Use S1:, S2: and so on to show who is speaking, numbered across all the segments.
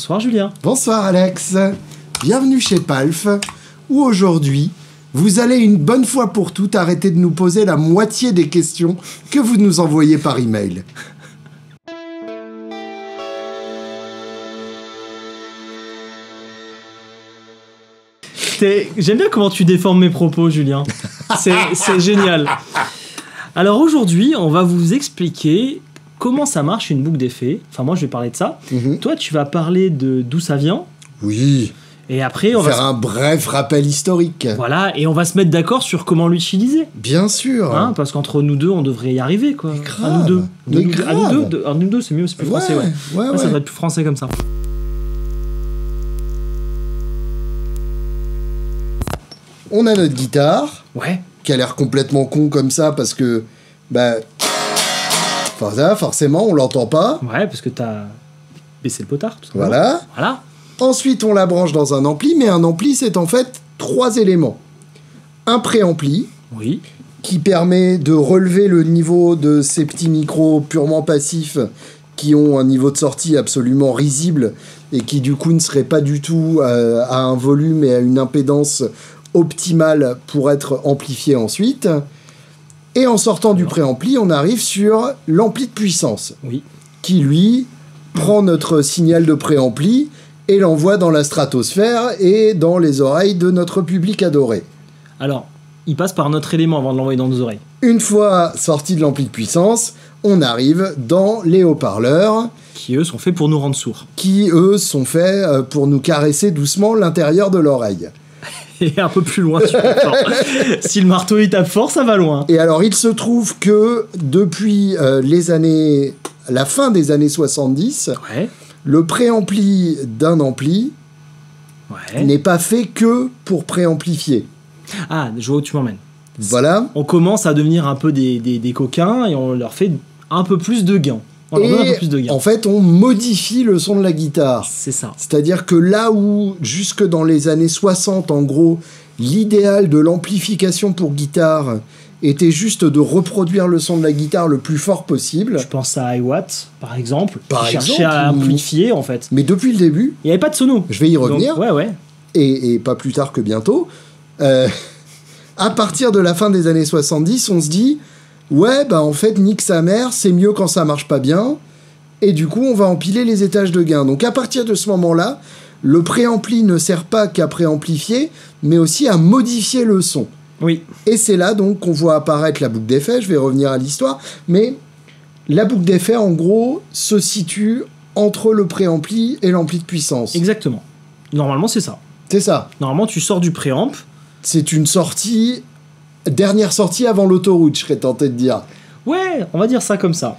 S1: Bonsoir Julien.
S2: Bonsoir Alex. Bienvenue chez Palf, où aujourd'hui, vous allez une bonne fois pour toutes arrêter de nous poser la moitié des questions que vous nous envoyez par email.
S1: J'aime bien comment tu déformes mes propos, Julien. C'est génial. Alors aujourd'hui, on va vous expliquer comment ça marche une boucle d'effets. Enfin, moi, je vais parler de ça. Toi, tu vas parler de d'où ça vient.
S2: Oui.
S1: Et après, on
S2: va faire
S1: un
S2: bref rappel historique.
S1: Voilà, et on va se mettre d'accord sur comment l'utiliser.
S2: Bien sûr.
S1: Hein, parce qu'entre nous deux, on devrait y arriver, quoi.
S2: Grave.
S1: À nous deux.
S2: À
S1: nous deux, c'est mieux, c'est plus français, ouais. Ça va être plus français comme ça.
S2: On a notre guitare.
S1: Ouais.
S2: Qui a l'air complètement con comme ça parce que, forcément, on l'entend pas.
S1: Ouais, parce que t'as baissé le potard, tout simplement.
S2: Voilà. Ensuite, on la branche dans un ampli, mais un ampli, c'est en fait 3 éléments. Un préampli,
S1: oui,
S2: qui permet de relever le niveau de ces petits micros purement passifs qui ont un niveau de sortie absolument risible et qui, du coup, ne seraient pas du tout à un volume et à une impédance optimale pour être amplifié ensuite. Et en sortant du préampli, on arrive sur l'ampli de puissance, qui, lui, prend notre signal de préampli et l'envoie dans la stratosphère et dans les oreilles de notre public adoré.
S1: Alors, il passe par notre élément avant de l'envoyer dans nos oreilles.
S2: Une fois sorti de l'ampli de puissance, on arrive dans les haut-parleurs.
S1: Qui, eux, sont faits pour nous rendre sourds.
S2: Qui, eux, sont faits pour nous caresser doucement l'intérieur de l'oreille.
S1: Et un peu plus loin, si le marteau il tape fort, ça va loin.
S2: Et alors, il se trouve que depuis la fin des années 70, le préampli d'un ampli n'est pas fait que pour préamplifier.
S1: Ah, je vois où tu m'emmènes.
S2: Voilà.
S1: On commence à devenir un peu des coquins et on leur fait un peu plus de gains.
S2: En fait, on modifie le son de la guitare.
S1: C'est ça.
S2: C'est-à-dire que là où, jusque dans les années 60, en gros, l'idéal de l'amplification pour guitare était juste de reproduire le son de la guitare le plus fort possible.
S1: Je pense à iWatt, par exemple. Chercher à amplifier, en fait.
S2: Mais depuis le début...
S1: Il n'y avait pas de sono.
S2: Je vais y revenir.
S1: Donc, ouais.
S2: Et pas plus tard que bientôt. À partir de la fin des années 70, on se dit... en fait, nique sa mère, c'est mieux quand ça marche pas bien. Et du coup, on va empiler les étages de gain. Donc, à partir de ce moment-là, le préampli ne sert pas qu'à préamplifier, mais aussi à modifier le son.
S1: Oui.
S2: Et c'est là, donc, qu'on voit apparaître la boucle d'effet. Je vais revenir à l'histoire. Mais la boucle d'effet, en gros, se situe entre le préampli et l'ampli de puissance.
S1: Exactement. Normalement, c'est ça.
S2: C'est ça.
S1: Normalement, tu sors du préamp.
S2: C'est une sortie... Dernière sortie avant l'autoroute, je serais tenté de dire.
S1: Ouais, on va dire ça comme ça.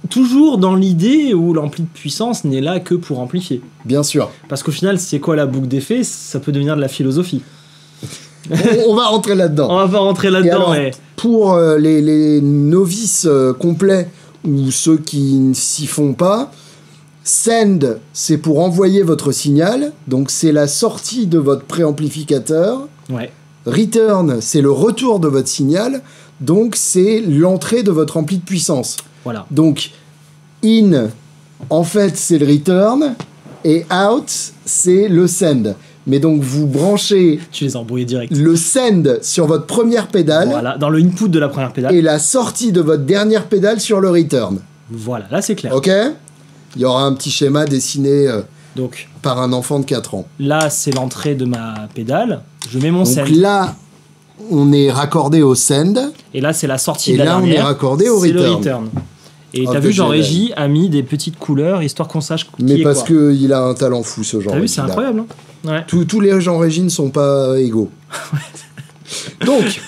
S1: Toujours dans l'idée où l'ampli de puissance n'est là que pour amplifier.
S2: Bien sûr.
S1: Parce qu'au final, c'est quoi la boucle d'effet ? Ça peut devenir de la philosophie.
S2: On va rentrer là-dedans.
S1: On va pas rentrer là-dedans.
S2: Alors, pour les novices complets ou ceux qui ne s'y font pas, send, c'est pour envoyer votre signal. Donc, c'est la sortie de votre préamplificateur.
S1: Ouais.
S2: Return, c'est le retour de votre signal, donc c'est l'entrée de votre ampli de puissance.
S1: Voilà.
S2: Donc, in, en fait, c'est le return, et out, c'est le send. Mais donc, vous branchez
S1: tu les as embrouillés direct.
S2: Le send sur votre première pédale.
S1: Voilà, dans le input de la première pédale.
S2: Et la sortie de votre dernière pédale sur le return.
S1: Voilà, là c'est clair.
S2: Ok ? Il y aura un petit schéma dessiné...
S1: Donc,
S2: par un enfant de 4 ans.
S1: Là, c'est l'entrée de ma pédale. Je mets mon send.
S2: Donc là, on est raccordé au send.
S1: Et là, c'est la sortie de la
S2: dernière. Et là, on est raccordé au return.
S1: C'est le return. Et t'as vu, Jean-Régie a mis des petites couleurs, histoire qu'on sache qui est quoi.
S2: Mais parce qu'il a un talent fou, ce genre.
S1: T'as vu, c'est incroyable. Hein, ouais.
S2: Tous les Jean-Régie ne sont pas égaux. Donc,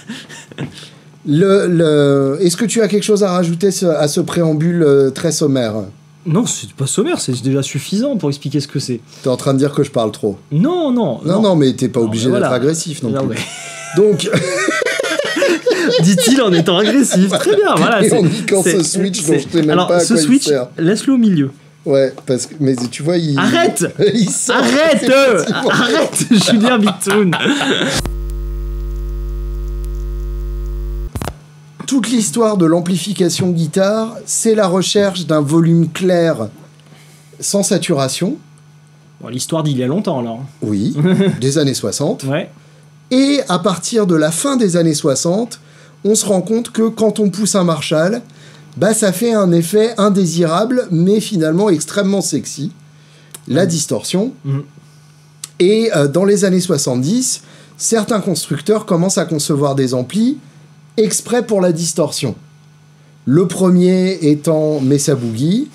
S2: est-ce que tu as quelque chose à rajouter à ce préambule très sommaire ?
S1: Non, c'est pas sommaire, c'est déjà suffisant pour expliquer ce que c'est.
S2: T'es en train de dire que je parle trop ?
S1: Non,
S2: mais t'es pas obligé d'être agressif non plus.
S1: Mais...
S2: Donc...
S1: dit-il en étant agressif. Très bien, voilà.
S2: Et en niquant ce switch dont je sais même pas à quoi
S1: switch,
S2: il sert.
S1: Laisse-le au milieu.
S2: Ouais, parce que... Mais tu vois, il...
S1: Arrête
S2: il sort,
S1: Arrête Julien Bitoun.
S2: Toute l'histoire de l'amplification guitare, c'est la recherche d'un volume clair sans saturation
S1: Bon, l'histoire d'il y a longtemps, alors.
S2: Oui, des années 60.
S1: Ouais.
S2: Et à partir de la fin des années 60, on se rend compte que quand on pousse un Marshall, bah ça fait un effet indésirable, mais finalement extrêmement sexy. La distorsion. Et dans les années 70, certains constructeurs commencent à concevoir des amplis exprès pour la distorsion. Le premier étant Mesa Boogie,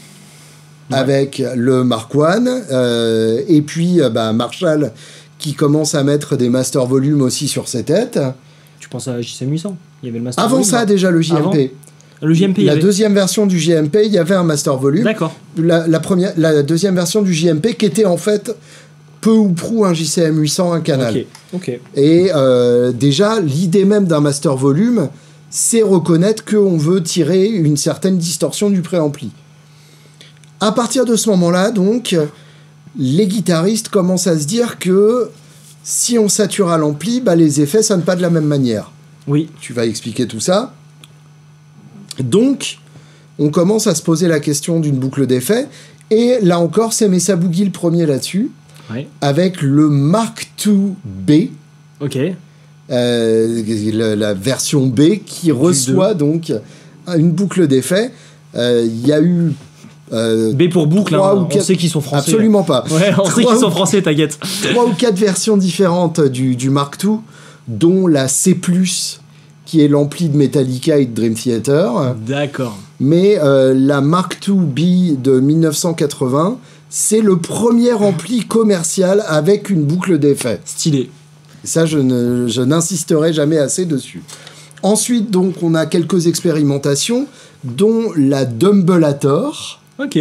S2: avec le Mark I, et puis Marshall qui commence à mettre des master volumes aussi sur ses têtes.
S1: Tu penses à JCM 800 ? Il y avait le master
S2: Avant
S1: volume,
S2: ça, déjà, le JMP.
S1: Avant le JMP,
S2: La deuxième version du JMP, il y avait un master volume.
S1: D'accord.
S2: La deuxième version du JMP qui était en fait peu ou prou un JCM 800, un canal.
S1: Ok.
S2: Et déjà, l'idée même d'un master volume, c'est reconnaître qu'on veut tirer une certaine distorsion du préampli. À partir de ce moment-là, donc, les guitaristes commencent à se dire que si on sature à l'ampli, les effets sonnent pas de la même manière.
S1: Oui.
S2: Tu vas expliquer tout ça. Donc, on commence à se poser la question d'une boucle d'effet. Et là encore, c'est Mesa Boogie le premier là-dessus.
S1: Ouais.
S2: Avec le Mark II-B.
S1: Ok.
S2: La version B qui reçoit donc une boucle d'effet. Il y a eu...
S1: B pour boucle, on sait qu'ils sont français.
S2: Absolument pas.
S1: Ouais, on sait qu'ils sont français, t'inquiète.
S2: 3 ou 4 versions différentes du Mark II, dont la C+, qui est l'ampli de Metallica et de Dream Theater.
S1: D'accord.
S2: Mais la Mark II-B de 1980, c'est le premier ampli commercial avec une boucle d'effet.
S1: Stylé.
S2: Ça, je n'insisterai jamais assez dessus. Ensuite, donc, on a quelques expérimentations, dont la Dumbleator.
S1: Ok.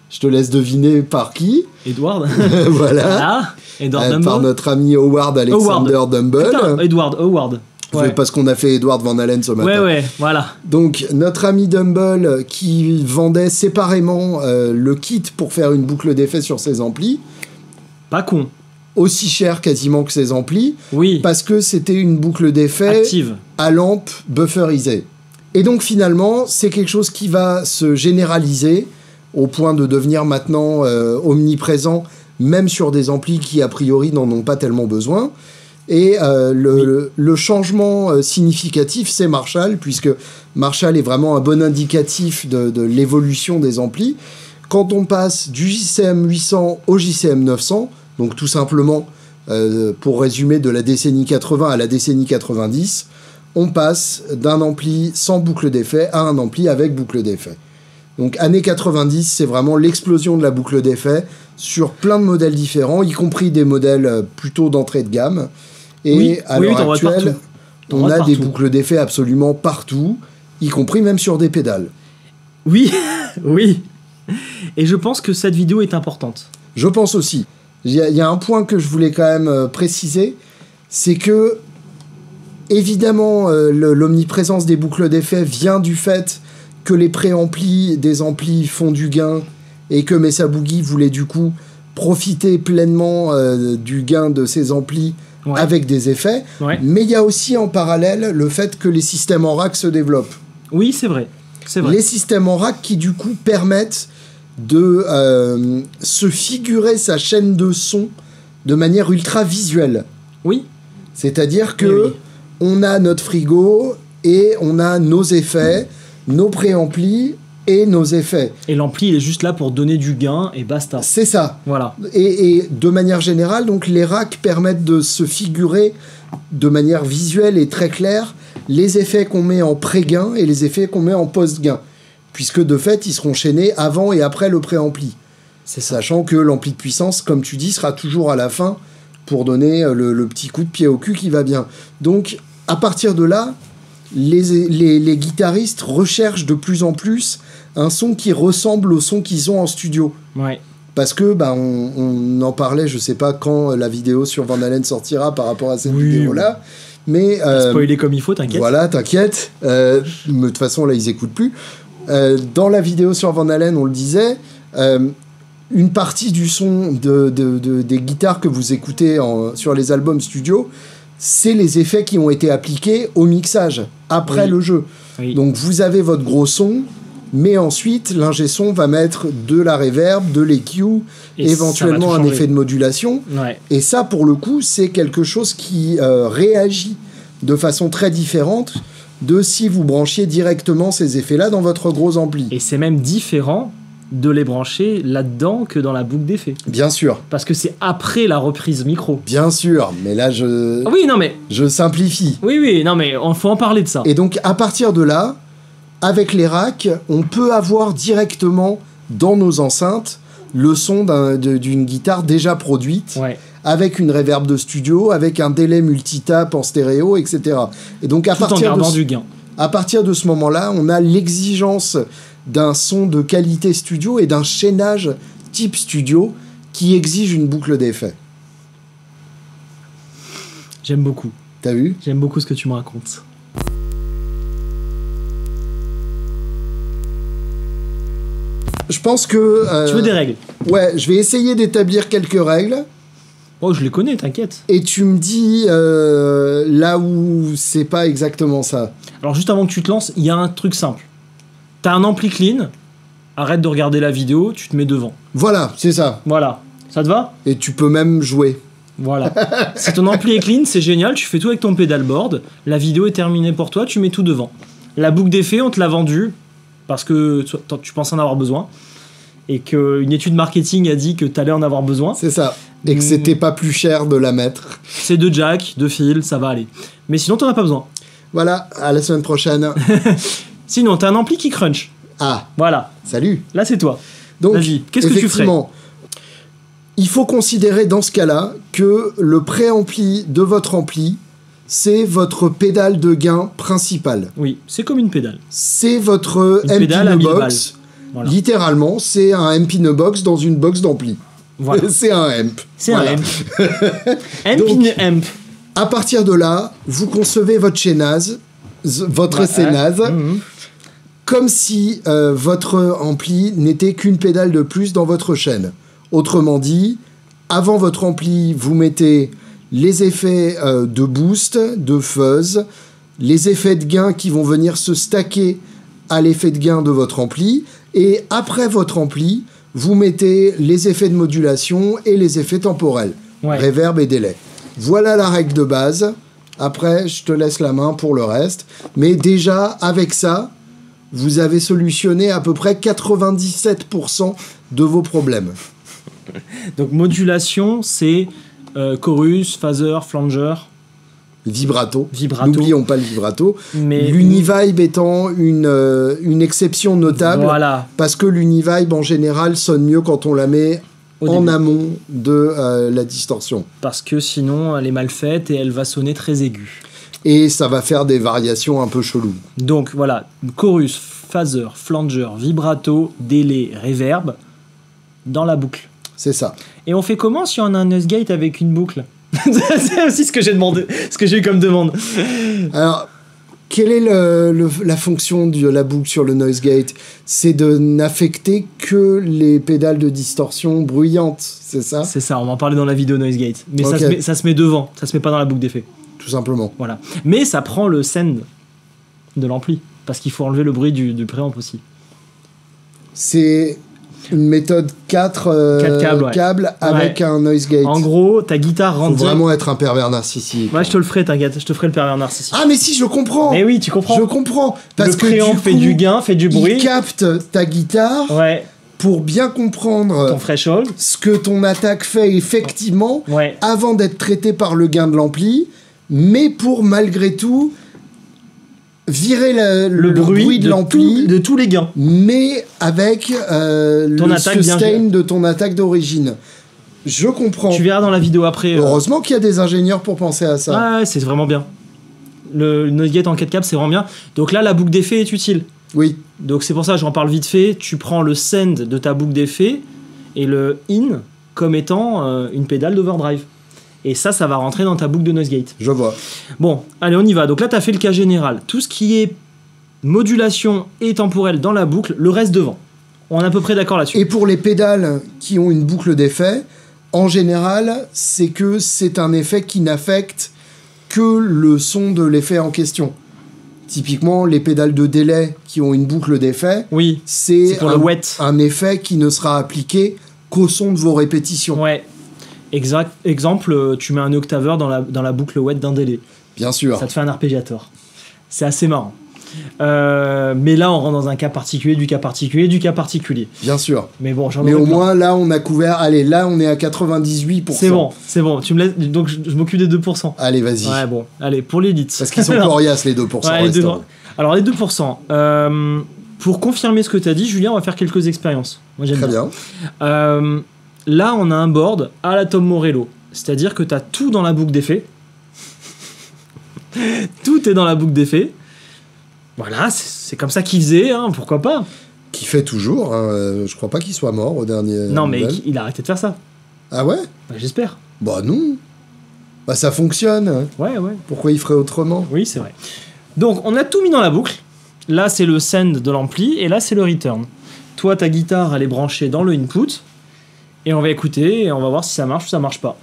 S2: Je te laisse deviner par qui.
S1: Edward.
S2: Voilà.
S1: Edward Dumble.
S2: Par notre ami Howard Alexander Dumble.
S1: Putain, Howard.
S2: Ouais. Parce qu'on a fait Edward Van Halen ce matin.
S1: Ouais, voilà.
S2: Donc, notre ami Dumble qui vendait séparément le kit pour faire une boucle d'effet sur ses amplis.
S1: Pas con.
S2: Aussi cher quasiment que ses amplis.
S1: Oui.
S2: Parce que c'était une boucle d'effet
S1: active
S2: à lampe bufferisée. Et donc, finalement, c'est quelque chose qui va se généraliser au point de devenir maintenant omniprésent, même sur des amplis qui, a priori, n'en ont pas tellement besoin. Et le changement significatif, c'est Marshall, puisque Marshall est vraiment un bon indicatif de l'évolution des amplis. Quand on passe du JCM 800 au JCM 900, donc tout simplement, pour résumer, de la décennie 80 à la décennie 90, on passe d'un ampli sans boucle d'effet à un ampli avec boucle d'effet. Donc années 90, c'est vraiment l'explosion de la boucle d'effet sur plein de modèles différents, y compris des modèles plutôt d'entrée de gamme. Et à l'heure actuelle, on a des boucles d'effet absolument partout, y compris même sur des pédales.
S1: Oui, oui. Et je pense que cette vidéo est importante.
S2: Je pense aussi. Il y a un point que je voulais quand même préciser, c'est que, évidemment, l'omniprésence des boucles d'effet vient du fait que les préamplis des amplis font du gain et que Mesa Boogie voulait du coup profiter pleinement du gain de ces amplis avec des effets. Ouais. Mais il y a aussi en parallèle le fait que les systèmes en rack se développent.
S1: Oui, c'est vrai.
S2: Les systèmes en rack qui du coup permettent de se figurer sa chaîne de son de manière ultra visuelle.
S1: Oui.
S2: C'est-à-dire que on a notre frigo et on a nos effets, nos préamplis et nos effets.
S1: Et l'ampli, il est juste là pour donner du gain et basta.
S2: C'est ça.
S1: Voilà.
S2: Et de manière générale, donc les racks permettent de se figurer de manière visuelle et très claire les effets qu'on met en pré-gain et les effets qu'on met en post-gain. Puisque de fait, ils seront chaînés avant et après le préampli. Sachant que l'ampli de puissance, comme tu dis, sera toujours à la fin pour donner le petit coup de pied au cul qui va bien. Donc, à partir de là, les guitaristes recherchent de plus en plus un son qui ressemble au son qu'ils ont en studio.
S1: Ouais.
S2: Parce que, on en parlait, je sais pas quand la vidéo sur Van Halen sortira par rapport à cette vidéo-là. Mais
S1: spoiler comme il faut, t'inquiète.
S2: Voilà, t'inquiète. De toute façon, là, ils écoutent plus. Dans la vidéo sur Van Halen, on le disait, une partie du son des guitares que vous écoutez sur les albums studio, c'est les effets qui ont été appliqués au mixage, après le jeu. Oui. Donc vous avez votre gros son, Mais ensuite, l'ingé son va mettre de la reverb, de l'EQ,
S1: Et
S2: éventuellement
S1: ça va
S2: un
S1: tout changer.
S2: effet de modulation.
S1: Ouais.
S2: Et ça, pour le coup, c'est quelque chose qui réagit de façon très différente de si vous branchiez directement ces effets-là dans votre gros ampli.
S1: Et c'est même différent de les brancher là-dedans que dans la boucle d'effet.
S2: Bien sûr,
S1: Parce que c'est après la reprise micro.
S2: bien sûr, mais là,
S1: Ah oui, non mais...
S2: je simplifie.
S1: Oui, non mais on faut en parler de ça.
S2: Et donc, à partir de là, avec les racks, on peut avoir directement dans nos enceintes le son d'une guitare déjà produite,
S1: Ouais.
S2: avec une reverb de studio, avec un délai multitap en stéréo, etc. Et donc,
S1: Tout en gardant du gain.
S2: à partir de ce moment-là, on a l'exigence d'un son de qualité studio et d'un chaînage type studio qui exige une boucle d'effet.
S1: J'aime beaucoup.
S2: T'as vu ?
S1: J'aime beaucoup ce que tu me racontes.
S2: Je pense que...
S1: Tu veux des règles?
S2: Ouais, je vais essayer d'établir quelques règles.
S1: Oh, je les connais, t'inquiète.
S2: Et tu me dis là où c'est pas exactement ça.
S1: Alors juste avant que tu te lances, il y a un truc simple. T'as un ampli clean, arrête de regarder la vidéo, tu te mets devant.
S2: Voilà, c'est ça.
S1: Voilà. Ça te va?
S2: Et tu peux même jouer.
S1: Voilà. Si ton ampli est clean, c'est génial, tu fais tout avec ton pedalboard, la vidéo est terminée pour toi, tu mets tout devant. La boucle d'effet, on te l'a vendue parce que tu pensais en avoir besoin et qu'une étude marketing a dit que t'allais en avoir besoin.
S2: C'est ça. Et que c'était pas plus cher de la mettre.
S1: C'est 2 jacks, 2 fils, ça va aller. Mais sinon, t'en as pas besoin.
S2: Voilà, à la semaine prochaine.
S1: Sinon, t'as un ampli qui crunch.
S2: Ah,
S1: Voilà.
S2: salut.
S1: Là, c'est toi.
S2: Donc,
S1: Vas-y, qu'est-ce que tu ferais?
S2: effectivement, il faut considérer dans ce cas-là que le préampli de votre ampli, c'est votre pédale de gain principale.
S1: Oui, c'est comme une pédale.
S2: C'est votre
S1: Une pédale à
S2: MP
S1: 1000
S2: box.
S1: Voilà.
S2: Littéralement, c'est un MP box dans une box d'ampli.
S1: Voilà.
S2: C'est un amp.
S1: C'est
S2: Voilà.
S1: un amp. Amp
S2: Donc,
S1: in amp.
S2: À partir de là, vous concevez votre chaînase, votre
S1: Ouais,
S2: scénase,
S1: mhm.
S2: comme si votre ampli n'était qu'une pédale de plus dans votre chaîne. Autrement dit, avant votre ampli, vous mettez les effets de boost, de fuzz, les effets de gain qui vont venir se stacker à l'effet de gain de votre ampli, et après votre ampli, vous mettez les effets de modulation et les effets temporels,
S1: Ouais.
S2: reverb et délai. Voilà la règle de base. Après, je te laisse la main pour le reste. Mais déjà, avec ça, vous avez solutionné à peu près 97% de vos problèmes.
S1: Donc modulation, c'est chorus, phaser, flanger,
S2: Vibrato.
S1: Vibrato.
S2: N'oublions pas le vibrato.
S1: mais
S2: L'univibe étant une exception notable.
S1: Voilà.
S2: Parce que l'univibe, en général, sonne mieux quand on la met
S1: Au
S2: en
S1: début.
S2: amont de la distorsion.
S1: Parce que sinon, elle est mal faite et elle va sonner très aiguë.
S2: Et ça va faire des variations un peu cheloues.
S1: Donc voilà, chorus, phaser, flanger, vibrato, délai, reverb dans la boucle.
S2: C'est ça.
S1: Et on fait comment si on a un noise gate avec une boucle? C'est aussi ce que j'ai demandé, ce que j'ai eu comme demande.
S2: Alors, quelle est la fonction de la boucle sur le noise gate? C'est de n'affecter que les pédales de distorsion bruyantes, c'est ça?
S1: C'est ça, on va en parler dans la vidéo noise gate. Mais
S2: Ok.
S1: ça se met devant, ça se met pas dans la boucle d'effet.
S2: Tout simplement.
S1: Voilà. Mais ça prend le send de l'ampli. Parce qu'il faut enlever le bruit du préamp aussi.
S2: C'est une méthode 4
S1: Quatre câbles, ouais.
S2: avec
S1: Ouais.
S2: un noise gate.
S1: En gros, ta guitare
S2: Faut
S1: rentre direct-
S2: vraiment être un pervers narcissique.
S1: Ouais, je te le ferai, t'inquiète. Je te ferai le pervers narcissique.
S2: Ah, mais si, je comprends!
S1: Mais oui, tu comprends.
S2: Je comprends! Parce
S1: le
S2: que
S1: préamp
S2: du
S1: fait
S2: coup,
S1: du gain, fait du bruit.
S2: il capte ta guitare
S1: Ouais,
S2: pour bien comprendre
S1: ton threshold.
S2: ce que ton attaque fait effectivement
S1: Ouais.
S2: avant d'être traité par le gain de l'ampli, mais pour malgré tout virer le bruit de l'ampli,
S1: de tous les gains.
S2: mais avec
S1: Ton
S2: le
S1: attaque bien
S2: sustain
S1: gérée.
S2: de ton attaque d'origine. Je comprends.
S1: Tu verras dans la vidéo après.
S2: Heureusement qu'il y a des ingénieurs pour penser à ça.
S1: Ouais, c'est vraiment bien. Le noise gate en 4 câbles, c'est vraiment bien. Donc là, la boucle d'effet est utile.
S2: Oui,
S1: Donc c'est pour ça que j'en parle vite fait. Tu prends le send de ta boucle d'effet et le in comme étant une pédale d'overdrive. Et ça va rentrer dans ta boucle de noise gate.
S2: je vois.
S1: Bon, allez, on y va. Donc là, tu as fait le cas général. Tout ce qui est modulation et temporel dans la boucle, le reste devant. On est à peu près d'accord là-dessus.
S2: Et pour les pédales qui ont une boucle d'effet, en général, c'est que c'est un effet qui n'affecte que le son de l'effet en question. Typiquement, les pédales de délai qui ont une boucle d'effet,
S1: Oui,
S2: c'est
S1: pour le wet.
S2: un effet qui ne sera appliqué qu'au son de vos répétitions.
S1: Ouais. Exact. Exemple, tu mets un octaveur dans la boucle wet d'un délai.
S2: Bien sûr.
S1: Ça te fait un arpégiator. C'est assez marrant. Mais là, on rentre dans un cas particulier, du cas particulier, du cas particulier.
S2: Bien sûr.
S1: Mais bon, j'en
S2: Mais
S1: aurais
S2: au
S1: plein.
S2: moins, là, on a couvert... Allez, là, on est à 98%.
S1: C'est bon. Tu me laisses... Donc, je m'occupe des 2%.
S2: Allez, vas-y.
S1: Ouais, bon. Allez, pour l'élite.
S2: Parce qu'ils sont coriaces, les 2%
S1: Ouais, les deux-
S2: restants.
S1: Alors, les 2%. Pour confirmer ce que tu as dit, Julien, on va faire quelques expériences. Moi, j'aime
S2: Très
S1: bien.
S2: bien.
S1: Là, on a un board à la Tom Morello. C'est-à-dire que tu as tout dans la boucle d'effet. Tout est dans la boucle d'effet. Voilà, c'est comme ça qu'il faisait, hein, pourquoi pas.
S2: Qui fait toujours. Hein. Je crois pas qu'il soit mort au dernier.
S1: Non, mais
S2: nouvelle.
S1: il a arrêté de faire ça.
S2: Ah ouais?
S1: Bah, j'espère.
S2: Bah non. Bah ça fonctionne.
S1: Ouais.
S2: Pourquoi il ferait autrement?
S1: Oui, c'est vrai. Donc, on a tout mis dans la boucle. Là, c'est le send de l'ampli, et là, c'est le return. Toi, ta guitare, elle est branchée dans le input, et on va écouter, et on va voir si ça marche ou ça marche pas.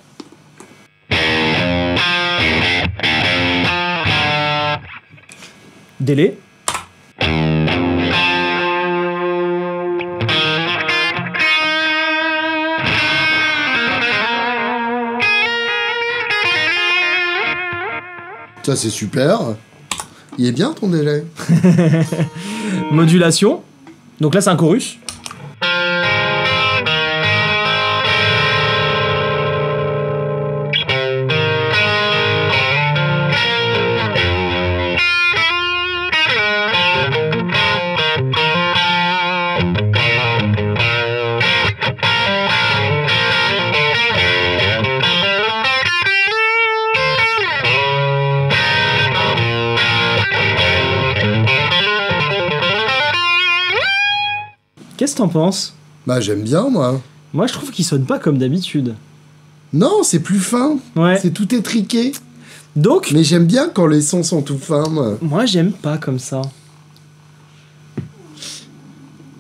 S1: Délai.
S2: Ça c'est super. Il est bien ton délai.
S1: Modulation. Donc là, c'est un chorus. Qu'est-ce que t'en penses?
S2: Bah j'aime bien moi.
S1: Moi, je trouve qu'il sonne pas comme d'habitude.
S2: Non, c'est plus fin.
S1: Ouais.
S2: C'est tout étriqué.
S1: Donc,
S2: Mais j'aime bien quand les sons sont tout fins. Moi.
S1: moi, j'aime pas comme ça.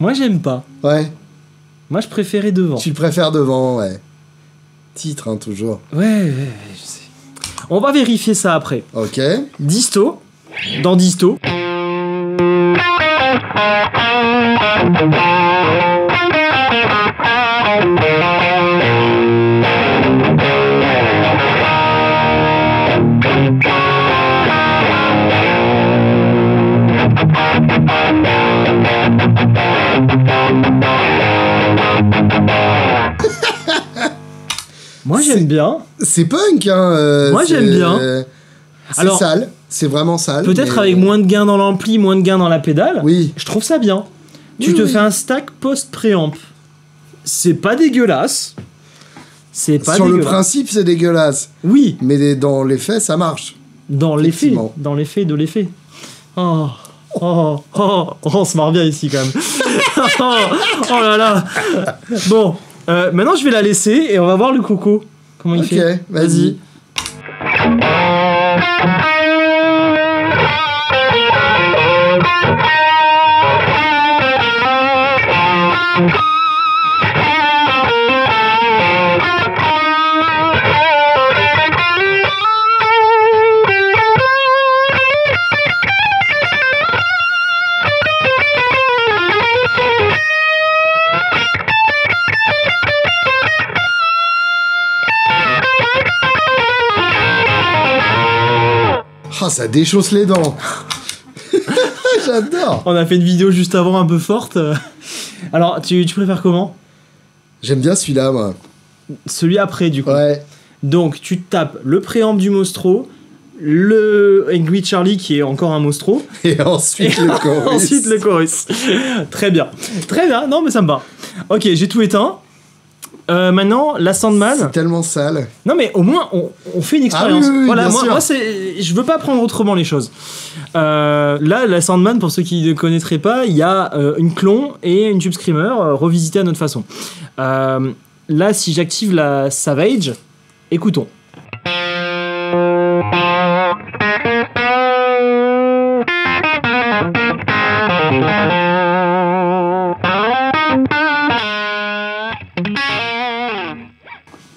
S1: Moi, j'aime pas.
S2: Ouais.
S1: Moi, je préférais devant.
S2: Tu le préfères devant, ouais. Titre, hein, toujours.
S1: Ouais, je sais. On va vérifier ça après.
S2: Ok.
S1: Disto. Dans Disto. Moi, j'aime bien.
S2: C'est punk, hein.
S1: Moi, j'aime bien.
S2: C'est
S1: Alors,
S2: sale. C'est vraiment sale.
S1: Peut-être
S2: mais-
S1: avec moins de gains dans l'ampli, moins de gains dans la pédale.
S2: Oui.
S1: Je trouve ça bien. Tu
S2: Oui,
S1: te
S2: oui.
S1: fais un stack post-préamp. C'est pas dégueulasse. C'est pas
S2: Sur le
S1: dégueulasse.
S2: principe, c'est dégueulasse.
S1: Oui,
S2: Mais dans les faits, ça marche.
S1: dans l'effet.
S2: Effectivement.
S1: Dans l'effet de l'effet. On se marre bien ici quand même. Oh là là. Bon, maintenant je vais la laisser et on va voir le coco. Comment il
S2: Ok,
S1: fait.
S2: vas-y. Ah, ça déchausse les dents. J'adore.
S1: On a fait une vidéo juste avant un peu forte. Alors, tu préfères comment?
S2: J'aime bien celui-là, moi.
S1: Celui après, du coup.
S2: Ouais.
S1: Donc, tu tapes le préamble du Mostro, le Angry Charlie qui est encore un Mostro,
S2: Et ensuite,
S1: et
S2: le chorus.
S1: ensuite le chorus. Très bien. Très bien. Non, mais ça me va. Ok, j'ai tout éteint. Maintenant, la Sandman.
S2: C'est tellement sale.
S1: Non, mais au moins, on fait une expérience.
S2: Ah oui, oui,
S1: voilà,
S2: bien sûr.
S1: moi je veux pas prendre autrement les choses. Là, la Sandman, pour ceux qui ne connaîtraient pas, il y a une clon et une Tube Screamer revisitées à notre façon. Là, si j'active la Savage, écoutons.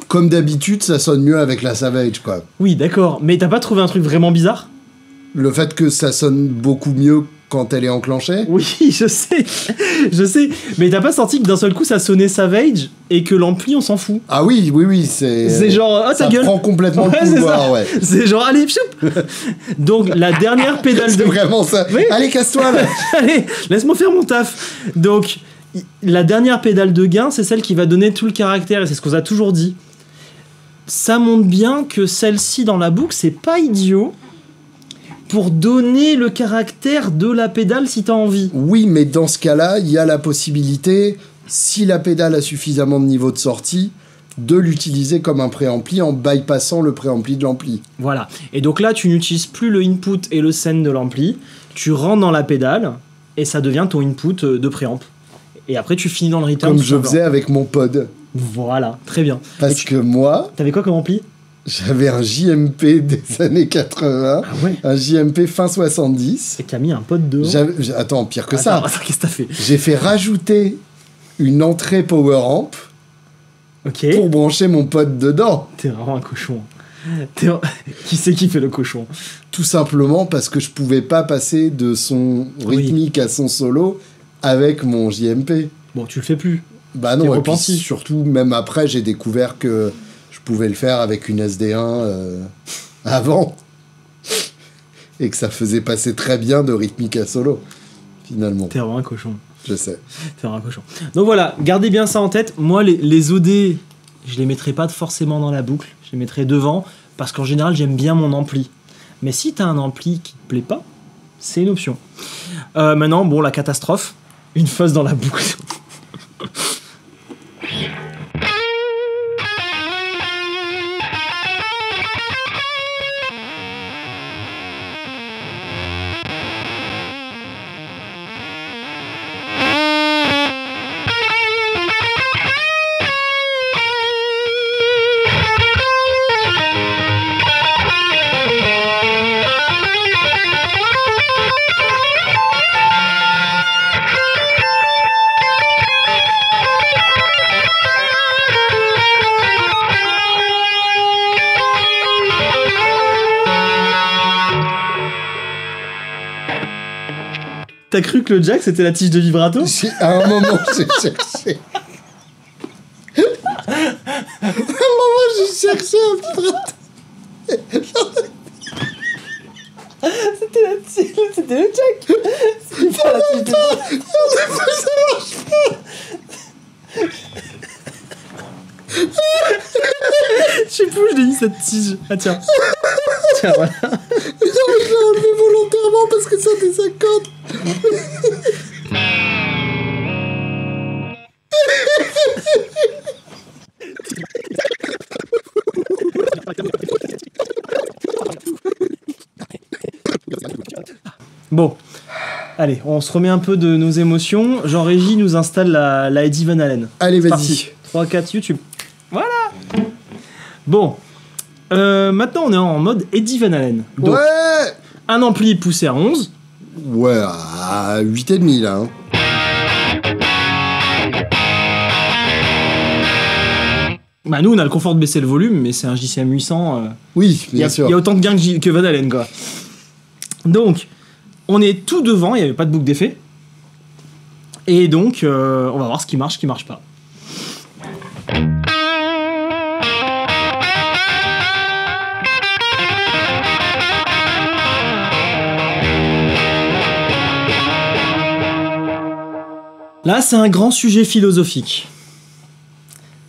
S2: Comme d'habitude, ça sonne mieux avec la Savage, quoi.
S1: Oui, d'accord, mais t'as pas trouvé un truc vraiment bizarre?
S2: Le fait que ça sonne beaucoup mieux quand elle est enclenchée.
S1: Oui, je sais. Mais t'as pas senti que d'un seul coup ça sonnait Savage et que l'ampli on s'en fout?
S2: Ah oui, c'est
S1: genre, oh, ta
S2: ça
S1: gueule.
S2: prend complètement
S1: Ouais,
S2: le
S1: c'est
S2: pouvoir,
S1: ça.
S2: ouais.
S1: C'est genre, allez, pchoup. Donc la dernière pédale
S2: C'est
S1: de...
S2: vraiment ça.
S1: Oui.
S2: Allez, casse-toi là.
S1: Allez, laisse-moi faire mon taf. Donc, la dernière pédale de gain, c'est celle qui va donner tout le caractère, et c'est ce qu'on a toujours dit. Ça montre bien que celle-ci dans la boucle, c'est pas idiot pour donner le caractère de la pédale si t'as envie.
S2: Oui, mais dans ce cas-là, il y a la possibilité, si la pédale a suffisamment de niveau de sortie, de l'utiliser comme un préampli en bypassant le préampli de l'ampli.
S1: Voilà. Et donc là, tu n'utilises plus le input et le send de l'ampli, tu rentres dans la pédale, et ça devient ton input de préamp. Et après, tu finis dans le return.
S2: Comme je faisais avec mon pod.
S1: Voilà, très bien.
S2: Parce que moi,
S1: T'avais quoi comme ampli?
S2: j'avais un JMP des années 80,
S1: Ah ouais.
S2: un JMP fin 70.
S1: Et t'as mis un pod dehors.
S2: Attends, pire que ça.
S1: Attends, qu'est-ce que t'as fait?
S2: J'ai fait rajouter une entrée power amp
S1: Ok.
S2: pour brancher mon pod dedans.
S1: T'es vraiment un cochon. Qui c'est qui fait le cochon?
S2: Tout simplement parce que je pouvais pas passer de son rythmique à son solo avec mon JMP.
S1: Bon, tu le fais plus.
S2: Bah
S1: T'es
S2: non, et puis
S1: repenti.
S2: surtout, même après, j'ai découvert que je pouvais le faire avec une SD1 avant. Et que ça faisait passer très bien de rythmique à solo, finalement.
S1: T'es vraiment un cochon.
S2: Je sais.
S1: T'es vraiment un cochon. Donc voilà, gardez bien ça en tête. Moi, les OD, je les mettrai pas forcément dans la boucle. Je les mettrai devant, parce qu'en général, j'aime bien mon ampli. Mais si t'as un ampli qui te plaît pas, c'est une option. Maintenant, bon, la catastrophe. Une fuzz dans la boucle. T'as cru que le jack c'était la tige de vibrato?
S2: À un moment, j'ai cherché. À un moment, j'ai cherché un vibrato.
S1: C'était la tige, c'était le jack. C'était pas la tige de Je sais plus où je l'ai mis cette tige. Ah tiens. Tiens, voilà.
S2: Mais non, mais je l'ai enlevé volontairement parce que ça désaccorde.
S1: Bon, allez, on se remet un peu de nos émotions. Jean-Régie nous installe la Eddie Van Halen.
S2: Allez,
S1: C'est
S2: vas-y.
S1: parti. 3-4 YouTube. Voilà. Bon, maintenant on est en mode Eddie Van Halen. Donc,
S2: Ouais.
S1: un ampli poussé à 11.
S2: Ouais, à 8,5 là. Hein.
S1: Bah nous on a le confort de baisser le volume, mais c'est un JCM 800.
S2: Oui,
S1: Il y
S2: bien
S1: a
S2: sûr.
S1: autant de gains que Van Halen quoi. Donc, on est tout devant, il n'y avait pas de boucle d'effet. Et donc, on va voir ce qui marche pas. Là, c'est un grand sujet philosophique.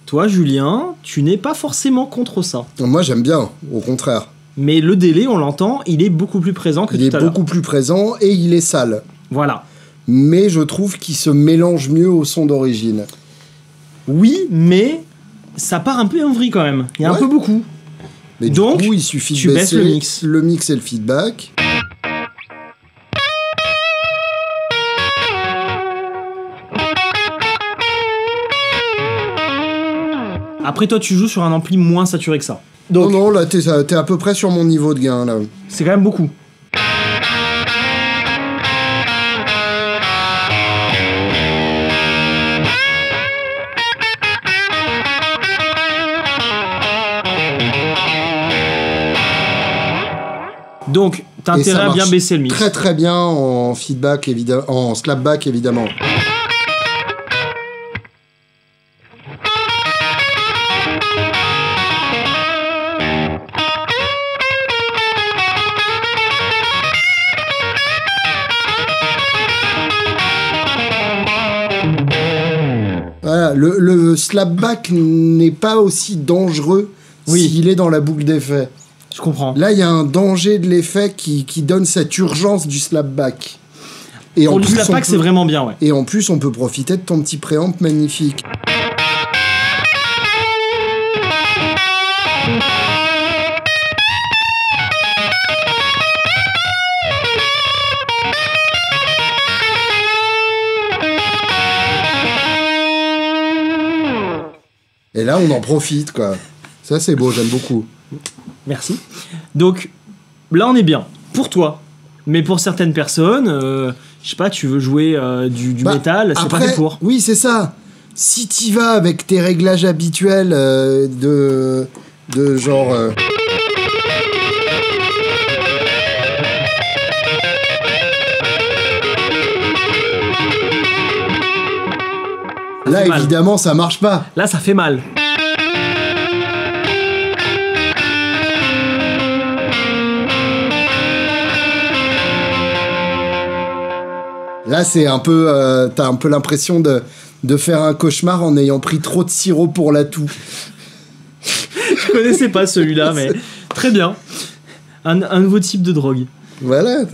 S1: Toi, Julien, tu n'es pas forcément contre ça.
S2: Moi, j'aime bien, au contraire.
S1: Mais le délai, on l'entend, il est beaucoup plus présent que
S2: Il est
S1: tout à l'heure.
S2: beaucoup plus présent et il est sale.
S1: Voilà.
S2: Mais je trouve qu'il se mélange mieux au son d'origine.
S1: Oui, mais ça part un peu en vrille quand même. Il y a un
S2: Ouais.
S1: peu beaucoup.
S2: Mais
S1: Donc,
S2: du coup, il suffit
S1: tu
S2: de
S1: baisses
S2: baisser
S1: le mix.
S2: et le feedback.
S1: Après, toi, tu joues sur un ampli moins saturé que ça. Donc,
S2: Non, là, t'es à peu près sur mon niveau de gain, là.
S1: c'est quand même beaucoup. Donc, t'as
S2: Et ça
S1: intérêt à bien
S2: marche
S1: baisser le mix.
S2: très très bien en feedback, en slapback évidemment. Voilà, le slapback n'est pas aussi dangereux s'il est dans la boucle d'effet.
S1: Je comprends.
S2: Là, il y a un danger de l'effet qui donne cette urgence du slapback. Et
S1: Pour
S2: en
S1: du
S2: plus,
S1: slapback, c'est vraiment bien, ouais.
S2: Et en plus, on peut profiter de ton petit préamp magnifique. Et là, on en profite, quoi. Ça, c'est beau, j'aime beaucoup.
S1: Merci. Donc, là, on est bien. Pour toi. Mais pour certaines personnes, je sais pas, tu veux jouer du métal, c'est pas fait pour.
S2: Oui, c'est ça. Si t'y vas avec tes réglages habituels de genre... Là, évidemment, ça marche pas.
S1: Là, ça fait mal.
S2: Là, c'est un peu... t'as un peu l'impression de faire un cauchemar en ayant pris trop de sirop pour la toux.
S1: Je connaissais pas celui-là, mais très bien. Un nouveau type de drogue.
S2: Voilà.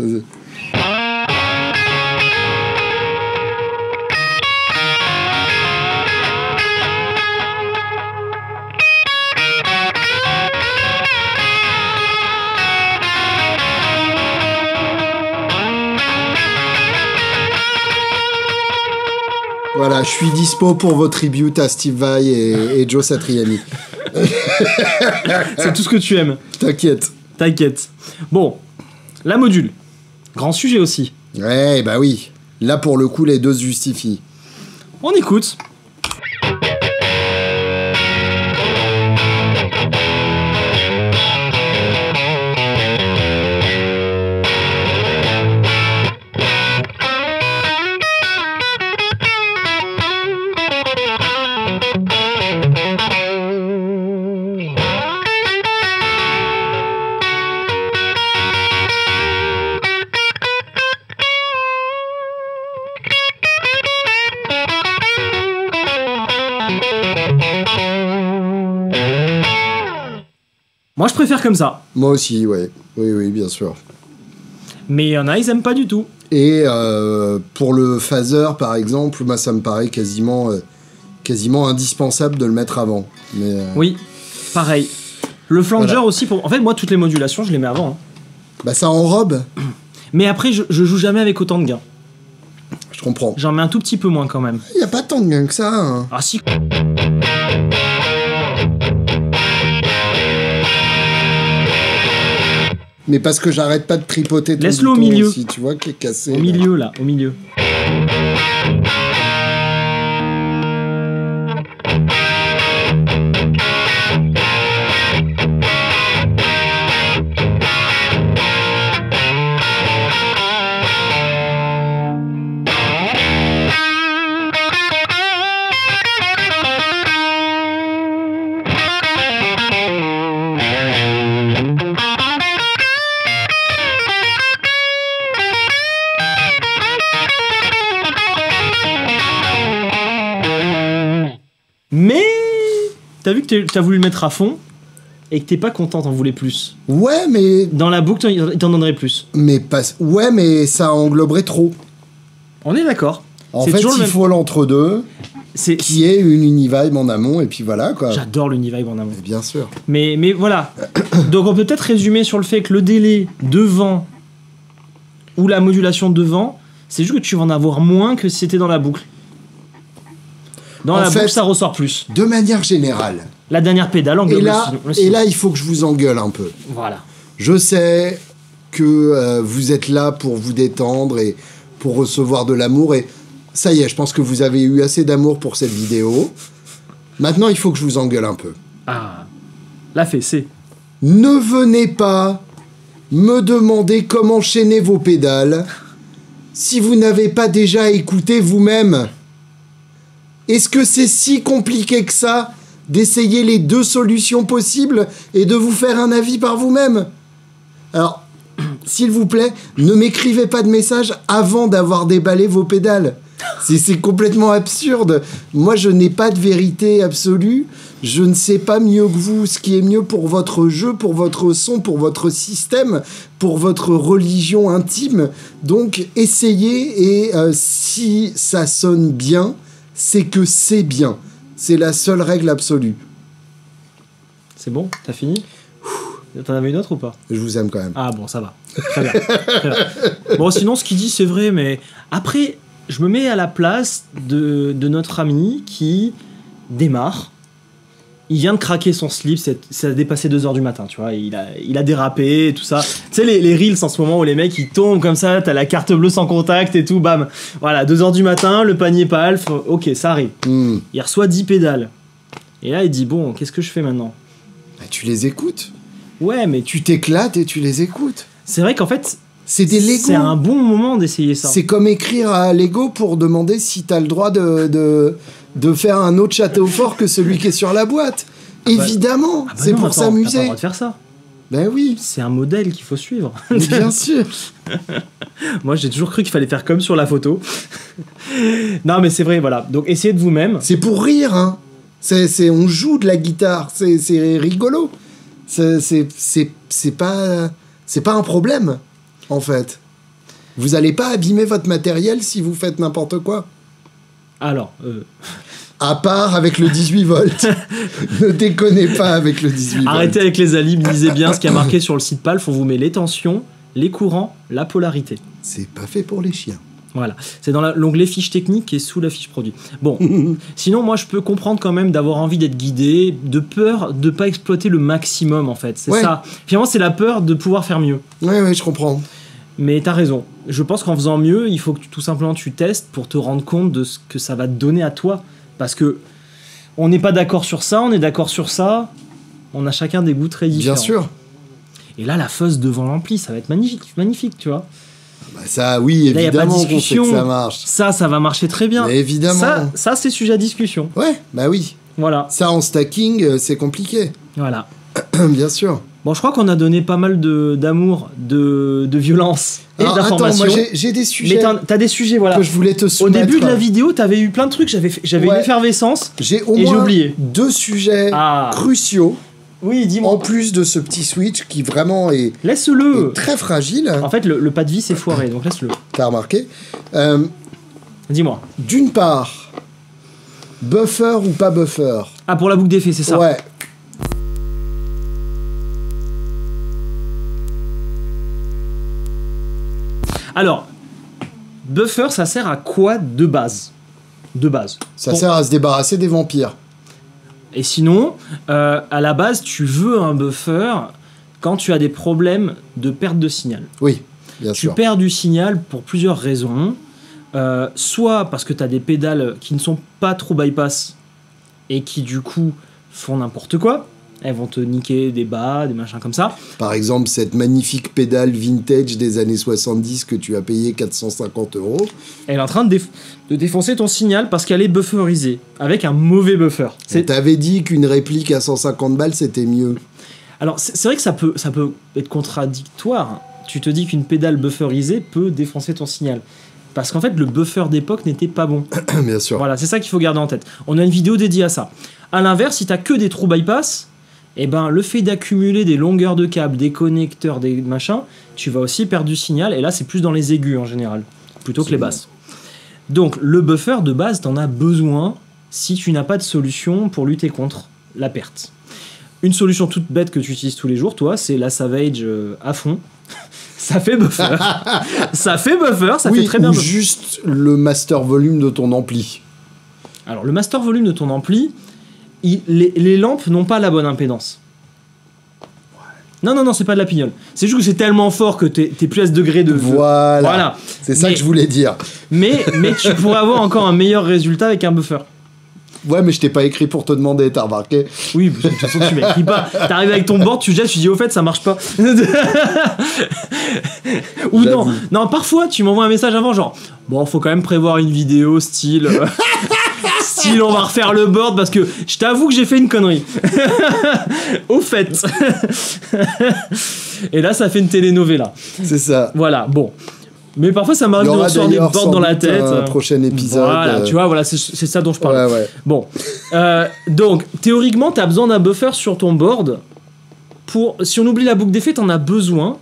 S2: Voilà, je suis dispo pour vos tributes à Steve Vai et Joe Satriani.
S1: C'est tout ce que tu aimes.
S2: T'inquiète.
S1: T'inquiète. Bon, la module. Grand sujet aussi.
S2: Ouais, bah oui. Là, pour le coup, les deux se justifient.
S1: On écoute. Moi, je préfère comme ça.
S2: Moi aussi, ouais. Oui, bien sûr.
S1: Mais il y en a, ils aiment pas du tout.
S2: Et pour le phaser, par exemple, moi, ça me paraît quasiment indispensable de le mettre avant. Mais,
S1: Oui, pareil. Le flanger
S2: Voilà.
S1: aussi. En fait, moi, toutes les modulations, je les mets avant. Hein.
S2: Bah, ça enrobe.
S1: Mais après, je joue jamais avec autant de gains.
S2: Je comprends.
S1: J'en mets un tout petit peu moins quand même.
S2: Il y a pas tant de gains que ça. Hein.
S1: Ah si.
S2: Mais parce que j'arrête pas de tripoter ton
S1: Laisse-le au
S2: bouton
S1: milieu.
S2: aussi, tu vois, qui est cassé.
S1: Au
S2: là.
S1: milieu, là. Au milieu. Mais t'as vu que t'as voulu le mettre à fond et que t'es pas content, t'en voulais plus.
S2: Ouais, mais...
S1: Dans la boucle, il t'en donnerait plus.
S2: Ouais, mais ça engloberait trop.
S1: On est d'accord.
S2: En
S1: C'est
S2: fait,
S1: toujours le
S2: il
S1: même-
S2: faut l'entre-deux, qui est une Univibe en amont, et puis voilà, quoi.
S1: J'adore l'Univibe en amont.
S2: Mais bien sûr.
S1: Mais voilà. Donc on peut peut-être résumer sur le fait que le délai devant ou la modulation devant, c'est juste que tu vas en avoir moins que si c'était dans la boucle. Dans
S2: En
S1: la
S2: fait,
S1: boucle, ça ressort plus.
S2: De manière générale.
S1: La dernière pédale englobe le
S2: Et là, il faut que je vous engueule un peu.
S1: Voilà.
S2: Je sais que vous êtes là pour vous détendre et pour recevoir de l'amour. Et ça y est, je pense que vous avez eu assez d'amour pour cette vidéo. Maintenant, il faut que je vous engueule un peu.
S1: Ah. La fessée.
S2: Ne venez pas me demander comment chaîner vos pédales si vous n'avez pas déjà écouté vous-même? Est-ce que c'est si compliqué que ça d'essayer les 2 solutions possibles et de vous faire un avis par vous-même? Alors, s'il vous plaît, ne m'écrivez pas de message avant d'avoir déballé vos pédales. C'est complètement absurde. Moi, je n'ai pas de vérité absolue. Je ne sais pas mieux que vous ce qui est mieux pour votre jeu, pour votre son, pour votre système, pour votre religion intime. Donc, essayez et si ça sonne bien, c'est que c'est bien. C'est la seule règle absolue.
S1: C'est bon? T'as fini? T'en avais une autre ou pas?
S2: Je vous aime quand même.
S1: Ah bon, ça va. Très bien. Très bien. Bon, sinon, ce qu'il dit, c'est vrai, mais après, je me mets à la place de notre ami qui démarre. Il vient de craquer son slip, ça a dépassé 2h du matin, tu vois. Il a dérapé, tout ça. Tu sais, les reels en ce moment où les mecs ils tombent comme ça, t'as la carte bleue sans contact et tout, bam. Voilà, 2h du matin, le panier pas alpha, ok, ça arrive. Il reçoit 10 pédales. Et là, il dit, bon, qu'est-ce que je fais maintenant?
S2: Bah, tu les écoutes.
S1: Ouais, mais
S2: tu t'éclates et tu les écoutes.
S1: C'est vrai qu'en fait,
S2: c'est des Lego.
S1: C'est un bon moment d'essayer ça.
S2: C'est comme écrire à Lego pour demander si t'as le droit de faire un autre château fort que celui qui est sur la boîte. Évidemment, c'est
S1: non,
S2: pour s'amuser.
S1: T'as pas le droit de faire ça.
S2: Ben oui.
S1: C'est un modèle qu'il faut suivre.
S2: Mais bien sûr.
S1: Moi, j'ai toujours cru qu'il fallait faire comme sur la photo. Non, mais c'est vrai, voilà. Donc, essayez de vous-même.
S2: C'est pour rire, hein. On joue de la guitare. C'est rigolo. C'est pas un problème, en fait. Vous allez pas abîmer votre matériel si vous faites n'importe quoi.
S1: Alors,
S2: à part avec le 18 volts. Ne déconnez pas avec le 18 volts.
S1: Arrêtez avec les alibs, lisez bien ce qui a marqué sur le site PALF. On vous met les tensions, les courants, la polarité.
S2: C'est pas fait pour les chiens.
S1: Voilà, c'est dans l'onglet fiche technique qui est sous la fiche produit. Bon, sinon moi je peux comprendre quand même d'avoir envie d'être guidé, de peur de pas exploiter le maximum en fait. C'est ça. Finalement c'est la peur de pouvoir faire mieux.
S2: Ouais, je comprends.
S1: Mais t'as raison. Je pense qu'en faisant mieux, il faut que tout simplement tu testes pour te rendre compte de ce que ça va te donner à toi. Parce que on n'est pas d'accord sur ça, on est d'accord sur ça. On a chacun des goûts très différents.
S2: Bien sûr.
S1: Et là, la fuzz devant l'ampli, ça va être magnifique, tu vois.
S2: Bah ça, oui, évidemment,
S1: là, y a pas de discussion.
S2: On sait que ça marche.
S1: Ça va marcher très bien.
S2: Mais évidemment.
S1: Ça, c'est sujet à discussion.
S2: Ouais, bah oui.
S1: Voilà.
S2: Ça, en stacking, c'est compliqué.
S1: Voilà.
S2: Bien sûr.
S1: Bon, je crois qu'on a donné pas mal d'amour, de violence et d'informations.
S2: Attends, moi j'ai des sujets.
S1: Mais t'as des sujets, voilà.
S2: Que je voulais te soumettre.
S1: Au début de la vidéo, t'avais eu plein de trucs. J'avais une effervescence.
S2: J'ai oublié 2 sujets cruciaux.
S1: Oui, dis-moi.
S2: En plus de ce petit switch qui vraiment est,
S1: laisse-le.
S2: Est très fragile.
S1: En fait, le pas de vis est foiré, donc laisse-le.
S2: T'as remarqué
S1: Dis-moi.
S2: D'une part, buffer ou pas buffer?
S1: Ah, pour la boucle d'effet, c'est ça?
S2: Ouais.
S1: Alors, buffer, ça sert à quoi de base?
S2: Ça sert à se débarrasser des vampires.
S1: Et sinon, à la base, tu veux un buffer quand tu as des problèmes de perte de signal.
S2: Oui, bien sûr.
S1: Tu perds du signal pour plusieurs raisons. Soit parce que tu as des pédales qui ne sont pas trop bypass et qui, du coup, font n'importe quoi. Elles vont te niquer des bas, des machins comme ça.
S2: Par exemple, cette magnifique pédale vintage des années 70 que tu as payé 450 €.
S1: Elle est en train de défoncer ton signal parce qu'elle est bufferisée, avec un mauvais buffer.
S2: On t'avait dit qu'une réplique à 150 balles, c'était mieux.
S1: Alors, c'est vrai que ça peut être contradictoire. Tu te dis qu'une pédale bufferisée peut défoncer ton signal. Parce qu'en fait, le buffer d'époque n'était pas bon.
S2: Bien sûr.
S1: Voilà, c'est ça qu'il faut garder en tête. On a une vidéo dédiée à ça. À l'inverse, si tu n'as que des trous bypass, eh ben, le fait d'accumuler des longueurs de câbles, des connecteurs, des machins, tu vas aussi perdre du signal. Et là, c'est plus dans les aigus en général, plutôt que les basses. Donc, le buffer de base, tu en as besoin si tu n'as pas de solution pour lutter contre la perte. Une solution toute bête que tu utilises tous les jours, toi, c'est la Savage à fond. Ça fait buffer. Ça fait très bien.
S2: Ou juste le master volume de ton ampli.
S1: Alors, le master volume de ton ampli, les lampes n'ont pas la bonne impédance. Non, c'est pas de la pignole. C'est juste que c'est tellement fort que t'es plus à ce degré de...
S2: Voilà. C'est ça que je voulais dire.
S1: Mais tu pourrais avoir encore un meilleur résultat avec un buffer.
S2: Ouais, mais je t'ai pas écrit pour te demander, t'as remarqué?
S1: Oui, de toute façon, tu m'écris pas. T'arrives avec ton board, tu jettes, tu dis au fait, ça marche pas. Ou non, non, parfois, tu m'envoies un message avant, genre, bon, faut quand même prévoir une vidéo style. Style, on va refaire le board parce que je t'avoue que j'ai fait une connerie. Au fait. Et là, ça fait une telenovela.
S2: C'est ça.
S1: Voilà, bon. Mais parfois, ça m'arrive de recevoir des boards dans la tête.
S2: Un prochain épisode.
S1: Voilà, tu vois, voilà, c'est ça dont je parle.
S2: Ouais.
S1: Bon. Donc, théoriquement, tu as besoin d'un buffer sur ton board. Si on oublie la boucle d'effet, tu en as besoin.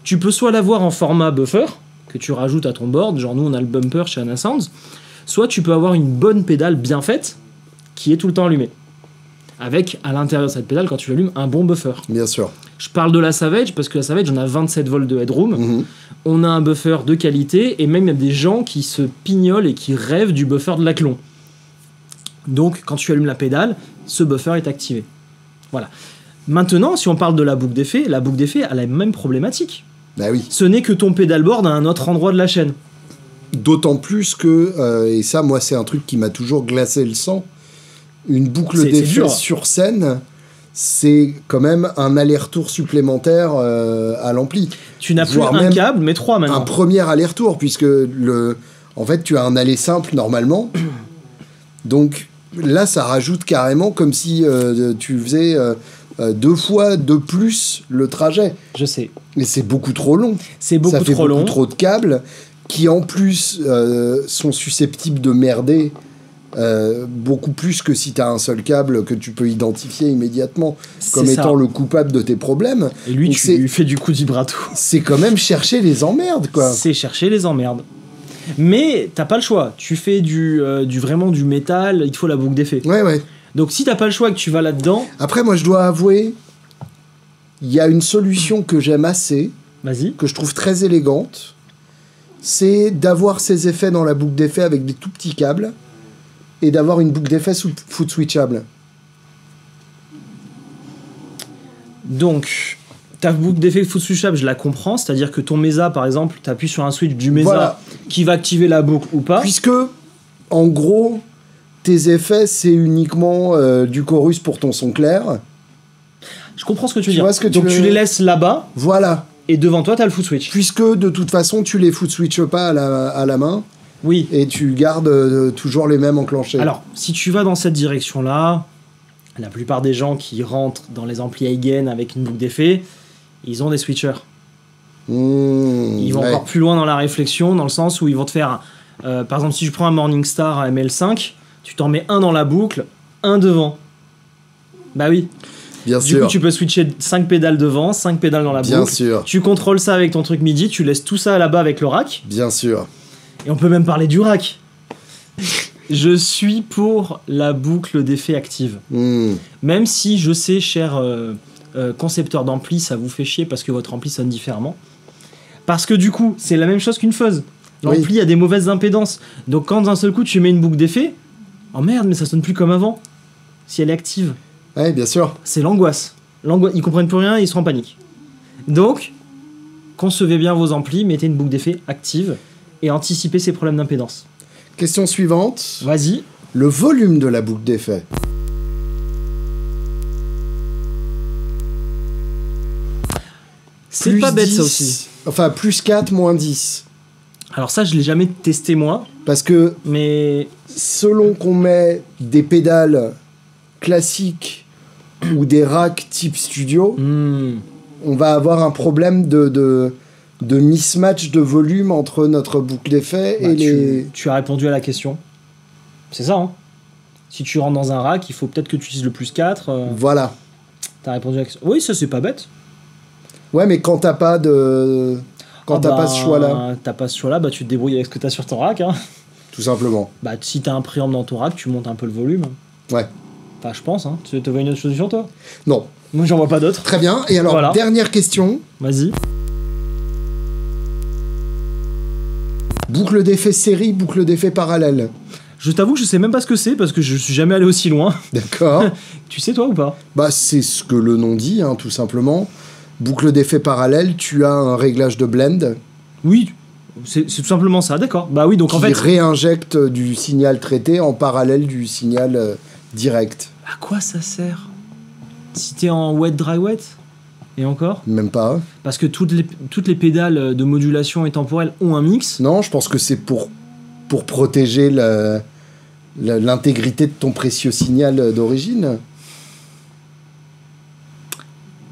S1: Tu peux soit l'avoir en format buffer, que tu rajoutes à ton board. Genre, nous, on a le bumper chez Anasounds. Soit tu peux avoir une bonne pédale bien faite, qui est tout le temps allumée. Avec, à l'intérieur de cette pédale, quand tu l'allumes, un bon buffer.
S2: Bien sûr.
S1: Je parle de la Savage, parce que la Savage, on a 27 volts de headroom. On a un buffer de qualité, et même il y a des gens qui se pignolent et qui rêvent du buffer de Laclon. Donc, quand tu allumes la pédale, ce buffer est activé. Voilà. Maintenant, si on parle de la boucle d'effet a la même problématique.
S2: Bah oui.
S1: Ce n'est que ton pedalboard à un autre endroit de la chaîne.
S2: D'autant plus que, et ça, moi, c'est un truc qui m'a toujours glacé le sang, une boucle d'effet sur scène, c'est quand même un aller-retour supplémentaire à l'ampli.
S1: Tu n'as plus un câble, mais 3 maintenant.
S2: Un premier aller-retour, puisque en fait, tu as un aller simple normalement. Donc là, ça rajoute carrément comme si tu faisais 2 fois de plus le trajet.
S1: Je sais.
S2: Mais c'est beaucoup trop long.
S1: C'est beaucoup trop long. Ça fait beaucoup
S2: trop de câbles qui, en plus, sont susceptibles de merder beaucoup plus que si tu as un seul câble que tu peux identifier immédiatement comme étant le coupable de tes problèmes.
S1: Et lui, tu lui fais du coup de vibrato.
S2: C'est quand même chercher les emmerdes, quoi.
S1: C'est chercher les emmerdes. Mais t'as pas le choix. Tu fais vraiment du métal, il te faut la boucle d'effet.
S2: Ouais.
S1: Donc si t'as pas le choix et que tu vas là-dedans...
S2: Après, moi, je dois avouer, il y a une solution que j'aime assez, que je trouve très élégante, c'est d'avoir ces effets dans la boucle d'effet avec des tout petits câbles et d'avoir une boucle d'effet foot switchable.
S1: Donc, ta boucle d'effet foot switchable, je la comprends, c'est-à-dire que ton Mesa, par exemple, tu appuies sur un switch du Mesa qui va activer la boucle ou pas.
S2: Puisque, en gros, tes effets, c'est uniquement du chorus pour ton son clair.
S1: Je comprends ce que tu veux dire. Donc tu les laisses là-bas.
S2: Voilà.
S1: Et devant toi, tu as le foot switch.
S2: Puisque, de toute façon, tu les foot switches pas à la main.
S1: Oui.
S2: Et tu gardes toujours les mêmes enclenchés.
S1: Alors, si tu vas dans cette direction-là, la plupart des gens qui rentrent dans les amplis high-gain avec une boucle d'effet, ils ont des switchers. Ils vont encore plus loin dans la réflexion, dans le sens où ils vont te faire... par exemple, si je prends un Morningstar à ML5, tu t'en mets un dans la boucle, un devant. Bah oui.
S2: Bien sûr.
S1: Du coup, tu peux switcher 5 pédales devant, 5 pédales dans la boucle.
S2: Bien sûr.
S1: Tu contrôles ça avec ton truc MIDI, tu laisses tout ça là-bas avec le rack.
S2: Bien sûr.
S1: Et on peut même parler du rack. Je suis pour la boucle d'effet active. Même si je sais, cher concepteur d'ampli, ça vous fait chier parce que votre ampli sonne différemment. Parce que du coup, c'est la même chose qu'une fuzz. L'ampli a des mauvaises impédances. Donc quand d'un seul coup tu mets une boucle d'effet, oh merde, mais ça sonne plus comme avant. Si elle est active.
S2: Ouais, bien sûr.
S1: C'est l'angoisse. Ils comprennent plus rien, ils sont en panique. Donc, concevez bien vos amplis, mettez une boucle d'effet active et anticipez ces problèmes d'impédance.
S2: Question suivante.
S1: Vas-y.
S2: Le volume de la boucle d'effet.
S1: C'est pas bête, ça aussi.
S2: Enfin, plus 4, moins 10.
S1: Alors ça, je l'ai jamais testé, moi.
S2: Parce que,
S1: mais
S2: selon qu'on met des pédales classiques ou des racks type studio, on va avoir un problème de mismatch de volume entre notre boucle d'effet et les...
S1: Tu as répondu à la question. C'est ça, hein. Si tu rentres dans un rack, il faut peut-être que tu utilises le plus 4.
S2: Voilà.
S1: T'as répondu à la question. Oui, ça, c'est pas bête.
S2: Ouais, mais quand t'as pas de... Quand t'as pas ce choix-là...
S1: T'as pas ce choix-là, bah tu te débrouilles avec ce que t'as sur ton rack, hein.
S2: Tout simplement.
S1: Bah, si t'as un préamp dans ton rack, tu montes un peu le volume.
S2: Ouais.
S1: Enfin, je pense, hein. Tu te vois une autre solution, toi?
S2: Non.
S1: Moi, j'en vois pas d'autre.
S2: Très bien. Et alors, voilà. Dernière question.
S1: Vas-y.
S2: Boucle d'effet série, boucle d'effet parallèle.
S1: Je t'avoue que je sais même pas ce que c'est, parce que je suis jamais allé aussi loin.
S2: D'accord.
S1: Tu sais, toi, ou pas?
S2: Bah, c'est ce que le nom dit, hein, tout simplement. Boucle d'effet parallèle, tu as un réglage de blend.
S1: Oui, c'est tout simplement ça, d'accord. Bah oui, donc en fait...
S2: Qui réinjecte du signal traité en parallèle du signal direct.
S1: À quoi ça sert? Si t'es en wet, dry, wet? Et encore?
S2: Même pas.
S1: Parce que toutes les pédales de modulation et temporelle ont un mix.
S2: Non, je pense que c'est pour protéger l'intégrité de ton précieux signal d'origine.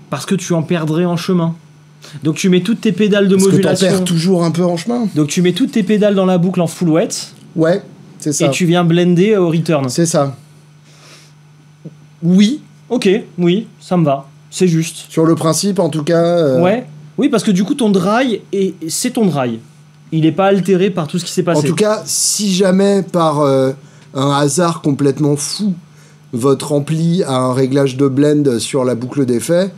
S1: Parce que tu en perdrais en chemin. Donc tu mets toutes tes pédales de modulation.
S2: Parce que t'en perds toujours un peu en chemin.
S1: Donc tu mets toutes tes pédales dans la boucle en full wet.
S2: Ouais, c'est ça.
S1: Et tu viens blender au return.
S2: C'est ça.
S1: Oui, ok, oui, ça me va. C'est juste.
S2: Sur le principe, en tout cas...
S1: Ouais. Oui, parce que du coup, ton dry, c'est ton dry. Il n'est pas altéré par tout ce qui s'est passé.
S2: En tout cas, si jamais par un hasard complètement fou, votre ampli a un réglage de blend sur la boucle d'effet,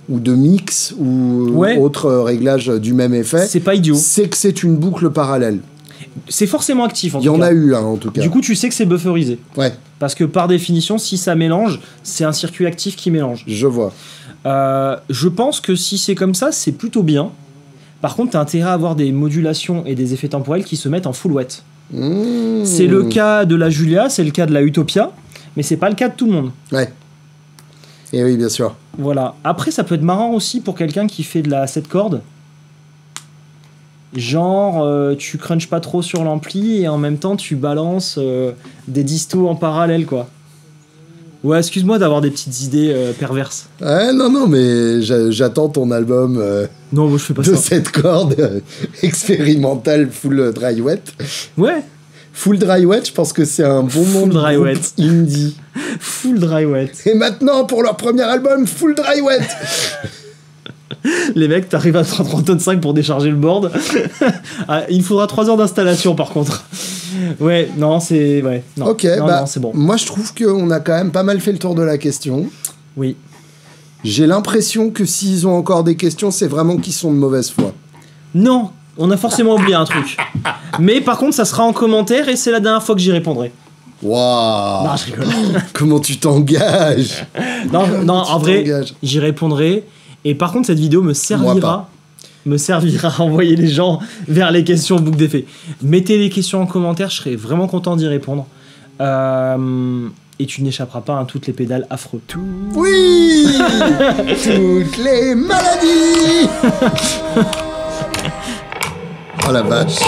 S2: ou de mix, ou autre réglage du même effet,
S1: c'est pas idiot.
S2: C'est que c'est une boucle parallèle.
S1: C'est forcément actif, en tout cas.
S2: Il y en a eu, en tout cas.
S1: Du coup, tu sais que c'est bufferisé.
S2: Ouais.
S1: Parce que par définition, si ça mélange, c'est un circuit actif qui mélange.
S2: Je vois.
S1: Je pense que si c'est comme ça, c'est plutôt bien. Par contre, t'as intérêt à avoir des modulations et des effets temporels qui se mettent en full wet. C'est le cas de la Julia, c'est le cas de la Utopia, mais c'est pas le cas de tout le monde.
S2: Ouais. Et oui, bien sûr.
S1: Voilà. Après, ça peut être marrant aussi pour quelqu'un qui fait de la 7 cordes. Genre, tu crunches pas trop sur l'ampli et en même temps, tu balances des distos en parallèle, quoi. Ouais, excuse-moi d'avoir des petites idées perverses.
S2: Non, mais j'attends ton album
S1: non, moi, je fais pas
S2: de
S1: ça.
S2: 7 cordes expérimental full dry wet.
S1: Ouais.
S2: Full dry wet, je pense que c'est un bon nom de
S1: dry
S2: groupe
S1: wet.
S2: Indie.
S1: Full dry wet.
S2: Et maintenant, pour leur premier album, full dry wet.
S1: Les mecs, t'arrives à 33 tonnes 5 pour décharger le board. Il faudra 3 heures d'installation, par contre. Ouais, non, c'est... Ouais, non.
S2: Ok,
S1: non, c'est bon.
S2: Moi, je trouve qu'on a quand même pas mal fait le tour de la question.
S1: Oui.
S2: J'ai l'impression que s'ils ont encore des questions, c'est vraiment qu'ils sont de mauvaise foi.
S1: Non, on a forcément oublié un truc. Mais par contre, ça sera en commentaire et c'est la dernière fois que j'y répondrai.
S2: Waouh.
S1: Non, je rigole.
S2: Comment tu t'engages?
S1: Non, en vrai, j'y répondrai. Et par contre, cette vidéo me servira à envoyer les gens vers les questions boucle d'effet. Mettez les questions en commentaire, je serai vraiment content d'y répondre. Et tu n'échapperas pas à toutes les pédales affreux.
S2: Oui. Toutes les maladies. Oh la vache.